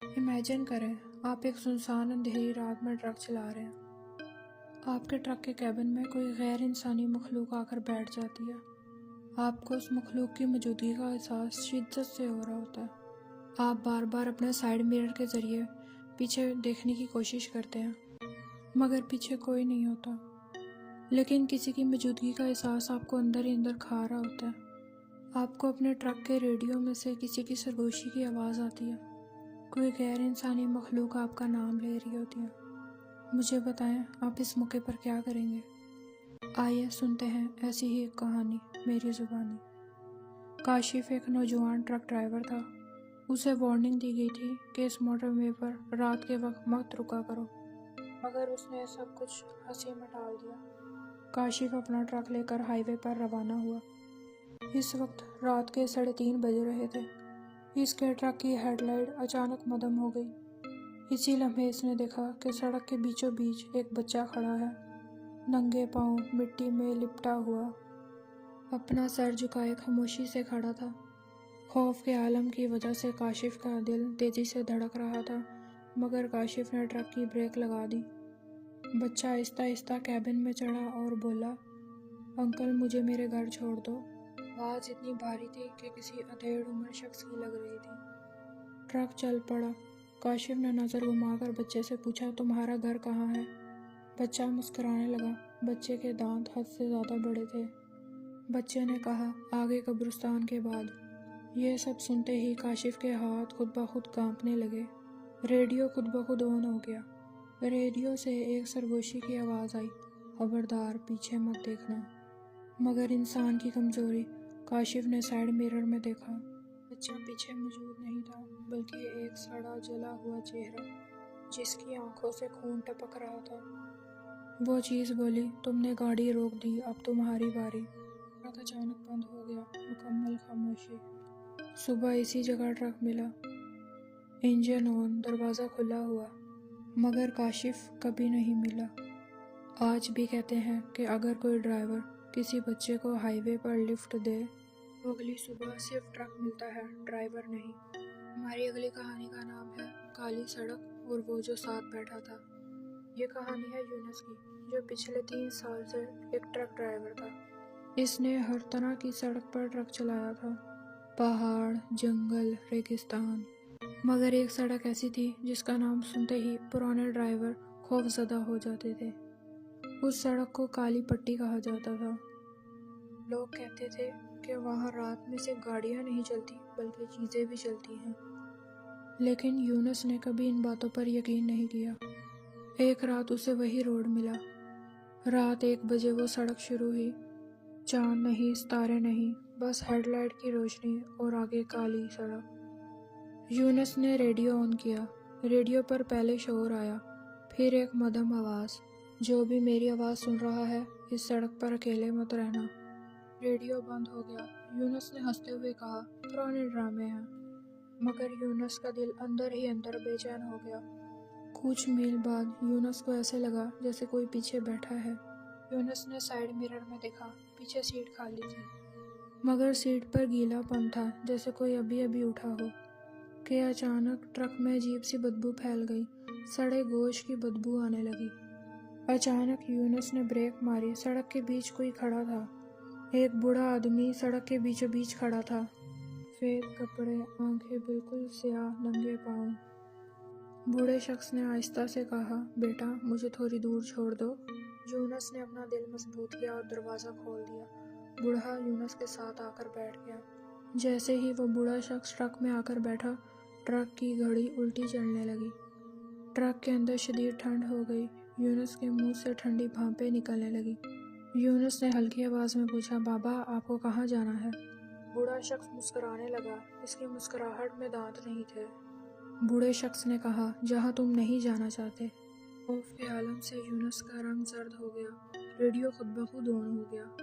Imagine करें, आप एक सुनसान अंधेरी रात में ट्रक चला रहे हैं। आपके ट्रक के कैबिन में कोई गैर इंसानी मखलूक आकर बैठ जाती है। आपको उस मखलूक की मौजूदगी का एहसास शिद्दत से हो रहा होता है। आप बार बार अपने साइड मिरर के ज़रिए पीछे देखने की कोशिश करते हैं, मगर पीछे कोई नहीं होता। लेकिन किसी की मौजूदगी का एहसास आपको अंदर ही अंदर खा रहा होता है। आपको अपने ट्रक के रेडियो में से किसी की सरगोशी की आवाज़ आती है। कोई गैर इंसानी मखलूक आपका नाम ले रही होती है। मुझे बताएं, आप इस मौके पर क्या करेंगे? आइए सुनते हैं ऐसी ही एक कहानी मेरी ज़ुबानी। काशिफ एक नौजवान ट्रक ड्राइवर था। उसे वार्निंग दी गई थी कि इस मोटरवे पर रात के वक्त मत रुका करो, मगर उसने सब कुछ हंसी में टाल दिया। काशिफ अपना ट्रक लेकर हाईवे पर रवाना हुआ। इस वक्त रात के 3:30 बज रहे थे। इसके ट्रक की हेडलाइट अचानक मदम हो गई। इसी लम्हे इसने देखा कि सड़क के बीचों बीच एक बच्चा खड़ा है, नंगे पांव मिट्टी में लिपटा हुआ, अपना सर झुकाए खामोशी से खड़ा था। खौफ के आलम की वजह से काशिफ का दिल तेजी से धड़क रहा था, मगर काशिफ ने ट्रक की ब्रेक लगा दी। बच्चा आहिस्ता आहिस्ता कैबिन में चढ़ा और बोला, अंकल मुझे मेरे घर छोड़ दो। आवाज़ इतनी भारी थी कि किसी अधेड़ उम्र शख्स की लग रही थी। ट्रक चल पड़ा। काशिफ ने नज़र घुमाकर बच्चे से पूछा, तुम्हारा घर कहाँ है? बच्चा मुस्कुराने लगा। बच्चे के दांत हद से ज़्यादा बड़े थे। बच्चे ने कहा, आगे कब्रिस्तान के बाद। ये सब सुनते ही काशिफ के हाथ खुद ब खुद कांपने लगे। रेडियो खुद ब खुद ऑन हो गया। रेडियो से एक सरगोशी की आवाज़ आई, खबरदार पीछे मत देखना। मगर इंसान की कमज़ोरी। काशिफ ने साइड मिरर में देखा। बच्चा पीछे मौजूद नहीं था, बल्कि एक सड़ा जला हुआ चेहरा जिसकी आंखों से खून टपक रहा था। वो चीज़ बोली, तुमने गाड़ी रोक दी, अब तुम्हारी बारी। ट्रक अचानक बंद हो गया। मुकम्मल खामोशी। सुबह इसी जगह ट्रक मिला, इंजन ऑन, दरवाज़ा खुला हुआ, मगर काशिफ कभी नहीं मिला। आज भी कहते हैं कि अगर कोई ड्राइवर किसी बच्चे को हाईवे पर लिफ्ट दे तो अगली सुबह सिर्फ ट्रक मिलता है, ड्राइवर नहीं। हमारी अगली कहानी का नाम है काली सड़क और वो जो साथ बैठा था। ये कहानी है यूनुस की, जो पिछले 3 साल से एक ट्रक ड्राइवर था। इसने हर तरह की सड़क पर ट्रक चलाया था, पहाड़, जंगल, रेगिस्तान, मगर एक सड़क ऐसी थी जिसका नाम सुनते ही पुराने ड्राइवर खौफजदा हो जाते थे। उस सड़क को काली पट्टी कहा जाता था। लोग कहते थे कि वहाँ रात में सिर्फ गाड़ियाँ नहीं चलती, बल्कि चीज़ें भी चलती हैं। लेकिन यूनुस ने कभी इन बातों पर यकीन नहीं किया। एक रात उसे वही रोड मिला। रात 1 बजे वो सड़क शुरू हुई। चांद नहीं, सितारे नहीं, बस हेडलाइट की रोशनी और आगे काली सड़क। यूनुस ने रेडियो ऑन किया। रेडियो पर पहले शोर आया, फिर एक मध्यम आवाज़, जो भी मेरी आवाज़ सुन रहा है, इस सड़क पर अकेले मत रहना। रेडियो बंद हो गया। यूनुस ने हंसते हुए कहा, पुराने ड्रामे हैं। मगर यूनुस का दिल अंदर ही अंदर बेचैन हो गया। कुछ मील बाद यूनुस को ऐसे लगा जैसे कोई पीछे बैठा है। यूनुस ने साइड मिरर में देखा, पीछे सीट खाली थी, मगर सीट पर गीलापन था, जैसे कोई अभी अभी उठा हो। कि अचानक ट्रक में अजीब सी बदबू फैल गई। सड़े गोश्त की बदबू आने लगी। अचानक यूनुस ने ब्रेक मारी। सड़क के बीच कोई खड़ा था। एक बूढ़ा आदमी सड़क के बीचों बीच खड़ा था। सफेद कपड़े, आंखें बिल्कुल स्याह, नंगे पाँव। बूढ़े शख्स ने आहिस्ता से कहा, बेटा मुझे थोड़ी दूर छोड़ दो। यूनुस ने अपना दिल मजबूत किया और दरवाज़ा खोल दिया। बूढ़ा यूनुस के साथ आकर बैठ गया। जैसे ही वो बूढ़ा शख्स ट्रक में आकर बैठा, ट्रक की घड़ी उल्टी चलने लगी। ट्रक के अंदर शदीद ठंड हो गई। यूनुस के मुंह से ठंडी भांपें निकलने लगी। यूनुस ने हल्की आवाज़ में पूछा, बाबा आपको कहाँ जाना है? बूढ़ा शख्स मुस्कुराने लगा। इसकी मुस्कुराहट में दांत नहीं थे। बूढ़े शख्स ने कहा, जहाँ तुम नहीं जाना चाहते। खौफ के आलम से यूनुस का रंग जर्द हो गया। रेडियो खुद ब खुद ऑन हो गया।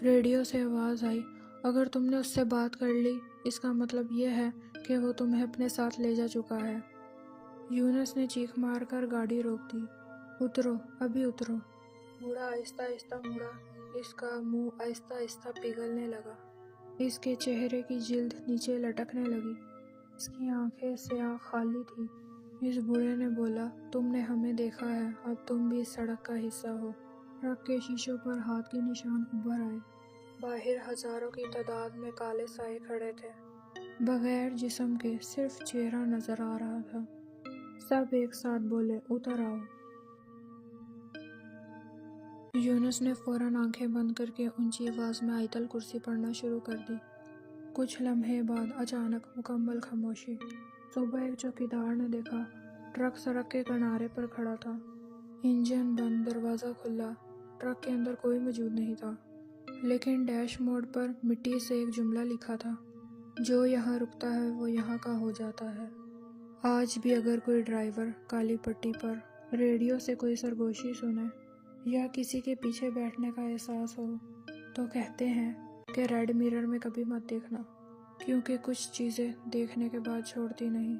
रेडियो से आवाज़ आई, अगर तुमने उससे बात कर ली, इसका मतलब यह है कि वो तुम्हें अपने साथ ले जा चुका है। यूनुस ने चीख मार कर गाड़ी रोक दी। उतरो, अभी उतरो। बूढ़ा आहिस्ता आहिस्ता मुड़ा। इसका मुंह आहिस्ता आहिस्ता पिघलने लगा। इसके चेहरे की जिल्द नीचे लटकने लगी। اس کی آنکھیں سیاہ خالی تھی۔ اس بوڑھے نے بولا، تم نے ہمیں دیکھا ہے، اب تم بھی اس سڑک کا حصہ ہو۔ ٹرک کے شیشوں پر ہاتھ کے نشان ابھر آئے۔ باہر ہزاروں کی تعداد میں کالے سائے کھڑے تھے، بغیر جسم کے، صرف چہرہ نظر آ رہا تھا۔ سب ایک ساتھ بولے، اتر آؤ۔ یونس نے فوراً آنکھیں بند کر کے اونچی آواز میں آیت الکرسی پڑھنا شروع کر دی۔ کچھ لمحے بعد اچانک مکمل خاموشی۔ صبح ایک چوکیدار نے دیکھا، ٹرک سڑک کے کنارے پر کھڑا تھا، انجن بند، دروازہ کھلا، ٹرک کے اندر کوئی موجود نہیں تھا، لیکن ڈیش بورڈ پر مٹی سے ایک جملہ لکھا تھا، جو یہاں رکتا ہے وہ یہاں کا ہو جاتا ہے۔ آج بھی اگر کوئی ڈرائیور کالی پٹی پر ریڈیو سے کوئی سرگوشی سنے یا کسی کے پیچھے بیٹھنے کا احساس ہو تو کہتے ہیں کہ ریڈ مرر میں کبھی مت دیکھنا، کیونکہ کچھ چیزیں دیکھنے کے بعد چھوڑتی نہیں۔